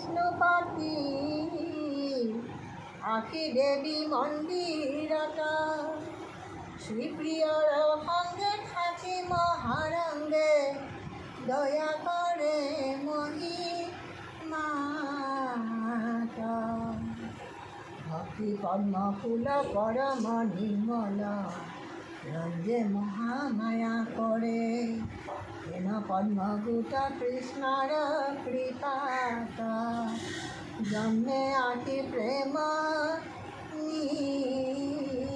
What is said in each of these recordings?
বিষ্ণুপতি আঁকি দেবী মন্দিৰত শ্ৰীপ্ৰিয়ৰ সঙ্গে থাকি মহাৰঙ্গে দয়া কৰে মহিমাত ভক্তি পদ্ম ফুল পৰম নিৰ্মল ৰঞ্জে মহামায়া কৰে হেন পদ্মগুট কৃষ্ণৰ কৃপাত জন্মে আতি প্ৰেম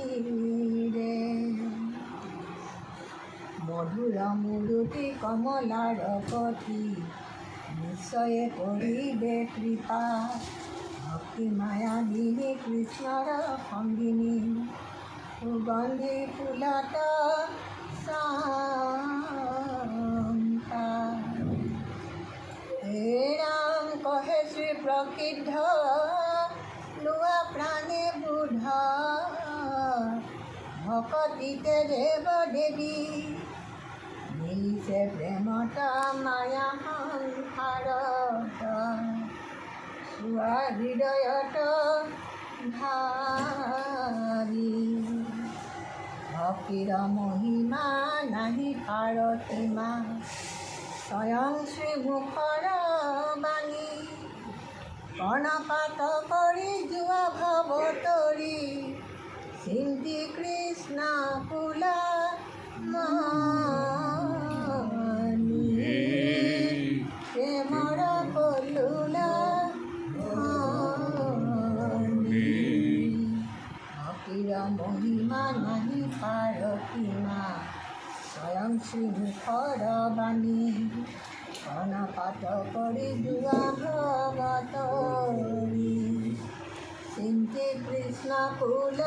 নীৰে মধুৰ মূৰুতি কমলাৰ পতি নিশ্চয়ে কৰিবে কৃপা ভক্তি মায়া দিনী কৃষ্ণৰ সংগিনী সুগন্ধি ফুলত চম্পা হে ৰাম কহে শ্ৰী প্ৰসিদ্ধ লোৱা প্ৰাণে বুধ ভকতিতে দেৱ দেৱী মিলিছে প্ৰেমত মায়া সংসাৰত চোৱা হৃদয়ত ভাবি ভক্তিৰ মহিমা নাহি পাৰসীমা স্বয়ং শ্ৰীমুখৰ বাণী কৰ্ণপাত কৰি যোৱা ভৱতৰি চিন্তি কৃষ্ণ কুল মণি প্ৰেমৰ কলুলা ভক্তিৰ মহিমা নাহি পাৰসীমা স্বয়ং শ্ৰীমুখৰ বাণী কৰ্ণপাত কৰি যোৱা ভৱতৰি চিন্তি কৃষ্ণ কুল